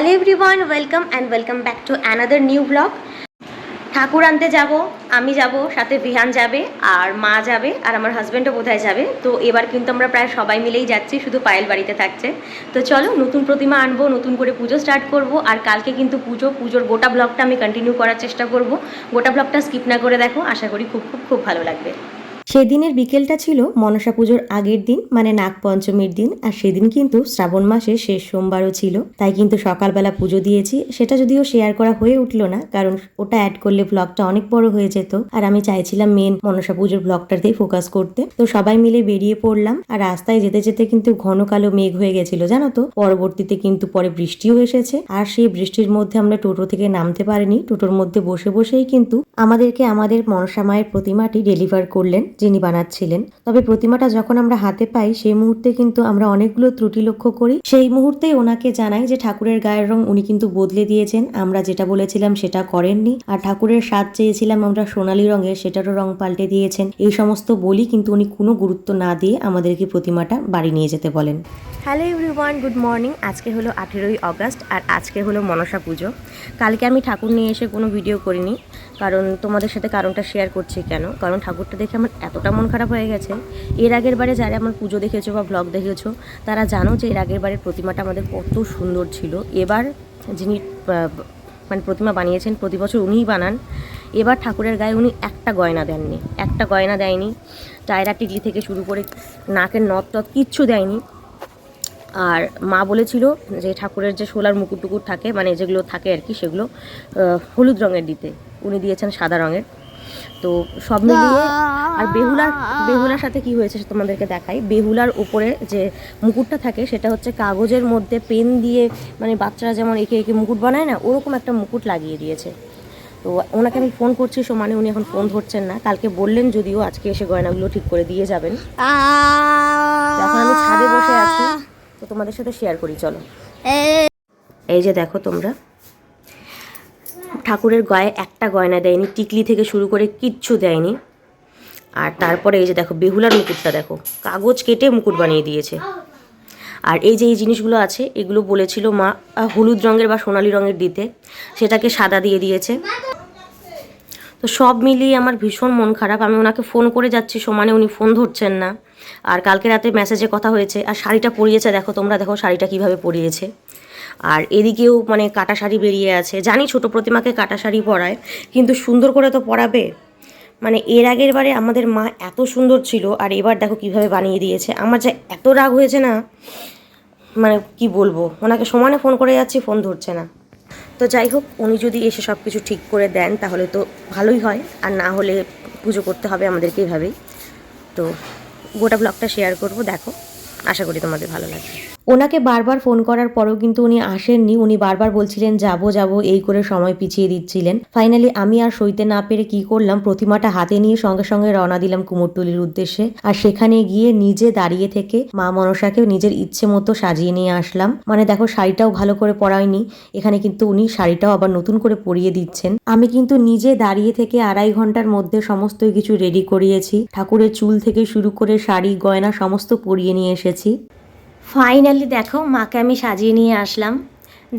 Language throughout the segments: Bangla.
Hello everyone, welcome back to another new blog. ঠাকুর আনতে যাব, আমি যাব, সাথে বিহান যাবে, আর মা যাবে, আর আমার হাজব্যান্ডও বোধহয় যাবে। তো এবার কিন্তু আমরা প্রায় সবাই মিলেই যাচ্ছি, শুধু পায়েল বাড়িতে থাকছে। তো চলো, নতুন প্রতিমা আনবো, নতুন করে পুজো স্টার্ট করব। আর কালকে কিন্তু পুজোর গোটা ব্লগটা আমি কন্টিনিউ করার চেষ্টা করব। গোটা ব্লগটা স্কিপ না করে দেখো, আশা করি খুব ভালো লাগবে। সেদিনের বিকেলটা ছিল মনসা পুজোর আগের দিন, মানে নাগপঞ্চমীর দিন। আর সেদিন কিন্তু শ্রাবণ মাসের শেষ সোমবারও ছিল, তাই কিন্তু সকালবেলা পুজো দিয়েছি। সেটা যদিও শেয়ার করা হয়ে উঠলো না, কারণ ওটা অ্যাড করলে ব্লগটা অনেক বড় হয়ে যেত, আর আমি চাইছিলাম মেন মনসা পুজোর ব্লগটাতেই ফোকাস করতে। তো সবাই মিলে বেরিয়ে পড়লাম, আর রাস্তায় যেতে যেতে কিন্তু ঘন কালো মেঘ হয়ে গেছিল জানো তো। পরবর্তীতে কিন্তু পরে বৃষ্টিও এসেছে, আর সেই বৃষ্টির মধ্যে আমরা টোটো থেকে নামতে পারিনি। টোটোর মধ্যে বসে বসেই কিন্তু আমাদেরকে আমাদের মনসা মায়ের প্রতিমাটি ডেলিভার করলেন যিনি বানাচ্ছিলেন। তবে প্রতিমাটা যখন আমরা হাতে পাই, সেই মুহূর্তে কিন্তু আমরা অনেকগুলো ত্রুটি লক্ষ্য করি। সেই মুহূর্তেই ওনাকে জানাই যে ঠাকুরের গায়ের রং উনি কিন্তু বদলে দিয়েছেন, আমরা যেটা বলেছিলাম সেটা করেননি। আর ঠাকুরের সাজ চেয়েছিলাম আমরা সোনালী রঙের, সেটারও রং পাল্টে দিয়েছেন। এই সমস্ত বলি কিন্তু উনি কোনো গুরুত্ব না দিয়ে আমাদেরকে প্রতিমাটা বাড়ি নিয়ে যেতে বলেন। Hello everyone, good morning. আজকে হলো 18ই অগাস্ট, আর আজকে হলো মনসা পুজো। কালকে আমি ঠাকুর নিয়ে এসে কোনো ভিডিও করিনি, কারণ তোমাদের সাথে কারণটা শেয়ার করছি কেন, কারণ ঠাকুরটা দেখে আমার এতটা মন খারাপ হয়ে গেছে। এর আগের বারে যারা আমার পুজো দেখেছো বা ব্লগ দেখেছো তারা জানো যে এর আগের বারের প্রতিমাটা আমাদের কত সুন্দর ছিল। এবার যিনি মানে প্রতিমা বানিয়েছেন, প্রতি বছর উনিই বানান, এবার ঠাকুরের গায়ে উনি একটা গয়না দেননি, একটা গয়না দেয়নি। টায়রা টিকলি থেকে শুরু করে নাকের নথ টথ কিচ্ছু দেয়নি। আর মা বলেছিল যে ঠাকুরের যে শোলার মুকুট টুকুট থাকে, মানে যেগুলো থাকে আর কি, সেগুলো হলুদ রঙের দিতে, উনি দিয়েছেন সাদা রঙের। তো সব মিলিয়ে, আর বেহুলার সাথে কি হয়েছে তোমাদেরকে দেখাই। বেহুলার উপরে যে মুকুটটা থাকে সেটা হচ্ছে কাগজের মধ্যে পেন দিয়ে, মানে বাচ্চারা যেমন এঁকে এঁকে মুকুট বানায় না, ওরকম একটা মুকুট লাগিয়ে দিয়েছে। তো ওনাকে আমি ফোন করছি, সমানে উনি এখন ফোন ধরছেন না। কালকে বললেন যদিও আজকে এসে গয়নাগুলো ঠিক করে দিয়ে যাবেন। এখন আমি ছাদে বসে আছি, তো তোমাদের সাথে শেয়ার করি চলো। এই যে দেখো তোমরা, ঠাকুরের গায়ে একটা গয়না দেয়নি, টিকলি থেকে শুরু করে কিচ্ছু দেয়নি। আর তারপরে এই যে দেখো বেহুলার মুকুটটা দেখো, কাগজ কেটে মুকুট বানিয়ে দিয়েছে। আর এই যে এই জিনিসগুলো আছে, এগুলো বলেছিল মা হলুদ রঙের বা সোনালি রঙের দিতে, সেটাকে সাদা দিয়ে দিয়েছে। তো সব মিলিয়ে আমার ভীষণ মন খারাপ। আমি ওনাকে ফোন করে যাচ্ছি, সমানে উনি ফোন ধরছেন না। আর কালকে রাতে মেসেজে কথা হয়েছে। আর শাড়িটা পরিয়েছে দেখো তোমরা, দেখো শাড়িটা কিভাবে পরিয়েছে। আর এদিকেও মানে কাটা শাড়ি বেরিয়ে আছে। জানি ছোট প্রতিমাকে কাটা শাড়ি পরায়, কিন্তু সুন্দর করে তো পরাবে। মানে এর আগের বারে আমাদের মা এত সুন্দর ছিল, আর এবার দেখো কিভাবে বানিয়ে দিয়েছে। আমার যে এত রাগ হয়েছে না, মানে কি বলবো। ওনাকে সমানে ফোন করে যাচ্ছি, ফোন ধরছে না। তো যাই হোক, উনি যদি এসে সব কিছু ঠিক করে দেন তাহলে তো ভালোই হয়, আর না হলে পুজো করতে হবে আমাদেরকে এইভাবেই। তো গোটা ব্লগটা শেয়ার করব, দেখো, আশা করি তোমাদের ভালো লাগবে। ওনাকে বারবার ফোন করার পরেও কিন্তু উনি আসেননি। উনি বারবার বলছিলেন যাব এই করে সময় পিছিয়ে দিচ্ছিলেন। ফাইনালি আমি আর সইতে না পেরে কি করলাম, প্রতিমাটা হাতে নিয়ে সঙ্গে সঙ্গে রওনা দিলাম কুমোরটুলির উদ্দেশ্যে। আর সেখানে গিয়ে নিজে দাঁড়িয়ে থেকে মা মনসাকে নিজের ইচ্ছে মতো সাজিয়ে নিয়ে আসলাম। মানে দেখো, শাড়িটাও ভালো করে পরায়নি, এখানে কিন্তু উনি শাড়িটাও আবার নতুন করে পরিয়ে দিচ্ছেন। আমি কিন্তু নিজে দাঁড়িয়ে থেকে 2.5 ঘন্টার মধ্যে সমস্ত কিছু রেডি করিয়েছি। ঠাকুরের চুল থেকে শুরু করে শাড়ি গয়না সমস্ত পরিয়ে নিয়ে এসেছি। ফাইনালি দেখো, মাকে আমি সাজিয়ে নিয়ে আসলাম।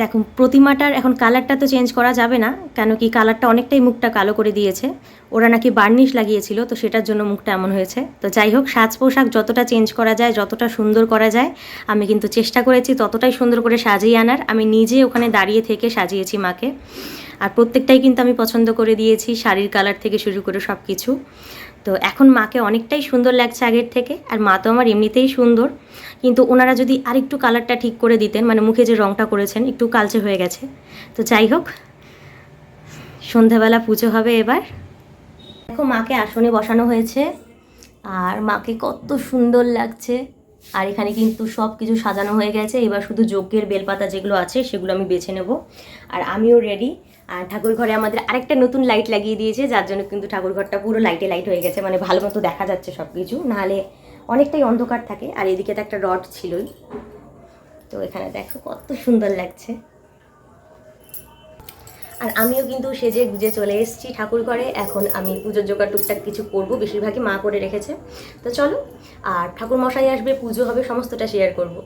দেখো প্রতিমাটার এখন কালারটা তো চেঞ্জ করা যাবে না, কেন কি কালারটা অনেকটাই মুখটা কালো করে দিয়েছে। ওরা নাকি বার্নিশ লাগিয়েছিল, তো সেটার জন্য মুখটা এমন হয়েছে। তো যাই হোক, সাজ পোশাক যতটা চেঞ্জ করা যায়, যতটা সুন্দর করা যায়, আমি কিন্তু চেষ্টা করেছি ততটাই সুন্দর করে সাজিয়ে আনার। আমি নিজে ওখানে দাঁড়িয়ে থেকে সাজিয়েছি মাকে, আর প্রত্যেকটাই কিন্তু আমি পছন্দ করে দিয়েছি, শাড়ির কালার থেকে শুরু করে সব কিছু। তো এখন মাকে অনেকটাই সুন্দর লাগছে আগের থেকে। আর মা তো আমার এমনিতেই সুন্দর, কিন্তু ওনারা যদি আরেকটু কালারটা ঠিক করে দিতেন, মানে মুখে যে রঙটা করেছেন একটু কালচে হয়ে গেছে। তো যাই হোক, সন্ধ্যাবেলা পুজো হবে এবার। দেখো মাকে আসনে বসানো হয়েছে, আর মাকে কত সুন্দর লাগছে। আর এখানে কিন্তু সব কিছু সাজানো হয়ে গেছে। এবার শুধু যজ্ঞের বেলপাতা যেগুলো আছে সেগুলো আমি বেছে নেব। আর আমিও রেডি। আর ঠাকুর ঘরে আমাদের আরেকটা নতুন লাইট লাগিয়ে দিয়েছে, যার জন্য কিন্তু ঠাকুর ঘরটা পুরো লাইট হয়ে গেছে, মানে ভালো মতো দেখা যাচ্ছে সব কিছু, নাহলে অনেকটাই অন্ধকার থাকে। আর এদিকে তো একটা রড ছিলই। তো এখানে দেখো কত সুন্দর লাগছে। আর আমিও কিন্তু সেজে গুজে চলে এসেছি ঠাকুর ঘরে। এখন আমি পুজোর জোগাড় টুকটাক কিছু করবো, বেশিরভাগই মা করে রেখেছে। তো চলো, আর ঠাকুর মশাই আসবে, পুজো হবে, সমস্তটা শেয়ার করব।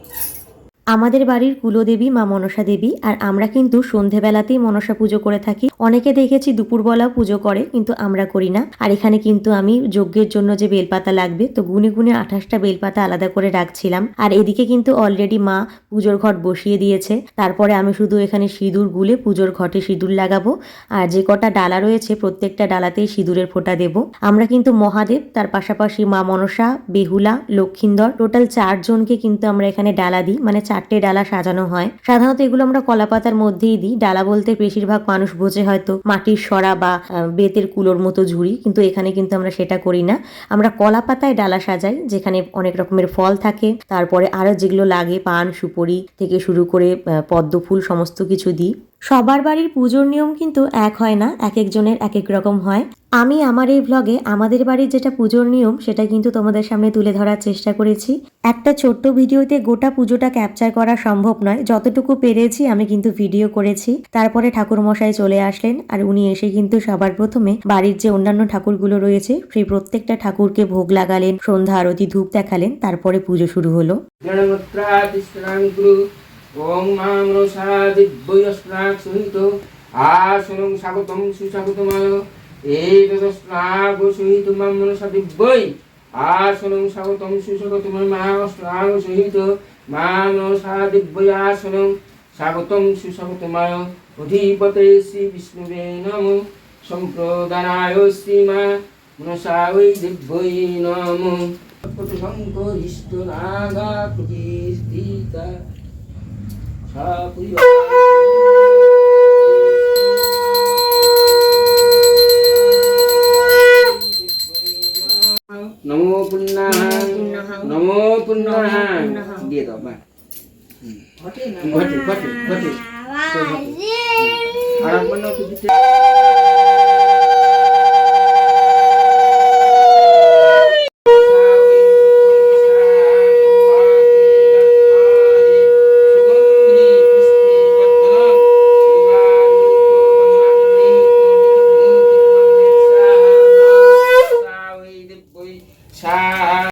আমাদের বাড়ির কুলদেবী মা মনসা দেবী, আর আমরা কিন্তু সন্ধেবেলাতেই মনসা পুজো করে থাকি। অনেকে দেখেছি দুপুরবেলাও পুজো করে, কিন্তু আমরা করি না। আর এখানে কিন্তু আমি যজ্ঞের জন্য যে বেলপাতা লাগবে, তো গুনে গুনে 28টা বেলপাতা আলাদা করে রাখছিলাম। আর এদিকে কিন্তু অলরেডি মা পুজোর ঘট বসিয়ে দিয়েছে। তারপরে আমি শুধু এখানে সিঁদুর গুলে পুজোর ঘটে সিঁদুর লাগাবো। আর যে কটা ডালা রয়েছে প্রত্যেকটা ডালাতেই সিঁদুরের ফোঁটা দেব। আমরা কিন্তু মহাদেব, তার পাশাপাশি মা মনসা, বেহুলা, লক্ষিন্দর, টোটাল 4 জনকে কিন্তু আমরা এখানে ডালা দিই, মানে 4টে ডালা সাজানো হয়। সাধারণত এগুলো আমরা কলাপাতার মধ্যেই দিই। ডালা বলতে বেশিরভাগ মানুষ বোঝে হয়তো মাটির সরা বা বেতের কুলোর মতো ঝুড়ি, কিন্তু এখানে কিন্তু আমরা সেটা করি না। আমরা কলাপাতায় ডালা সাজাই, যেখানে অনেক রকমের ফল থাকে, তারপরে আরো যেগুলো লাগে পান সুপারি থেকে শুরু করে পদ্ম ফুল সমস্ত কিছু দিই। সবার বাড়ির পুজোর নিয়ম কিন্তু এক হয় না, এক একজনের এক এক রকম হয়। আমি আমার এই ভ্লগে আমাদের বাড়ির যেটা পুজোর নিয়ম সেটা কিন্তু তোমাদের সামনে তুলে ধরার চেষ্টা করেছি। একটা ছোট্ট ভিডিওতে গোটা পুজোটা ক্যাপচার করা সম্ভব নয়, যতটুকু পেরেছি আমি কিন্তু ভিডিও করেছি। তারপরে ঠাকুরমশাই চলে আসলেন, আর উনি এসে কিন্তু সবার প্রথমে বাড়ির যে অন্যান্য ঠাকুরগুলো রয়েছে সেই প্রত্যেকটা ঠাকুরকে ভোগ লাগালেন, সন্ধ্যা আরতি ধূপ দেখালেন, তারপরে পুজো শুরু হলো। ওম মা মনসা দিব্যস্নাক সহিত আসনং স্বাগতম সুস্বাগতমায় এতদস্নাগ সহিত মা মনসা দিব্যই আসনং স্বাগতম সুস্বাগতমায় মা অস্নাগ সহিত মা মনসা দিব্যই আসনং স্বাগতম সুস্বাগতমায় অধিপতে শ্রী বিষ্ণুবে নমো সম্প্রদানায় শ্রী মা মনসা ওই দিব্যই নমো শঙ্করিষ্ট নাগা প্রতিষ্ঠিতা নমো পুণ্যাহ নমো পুণ্যাহ দিয়ে দাও মা ঘটে ঘটে ঘটে ঘটে আর মনে হচ্ছে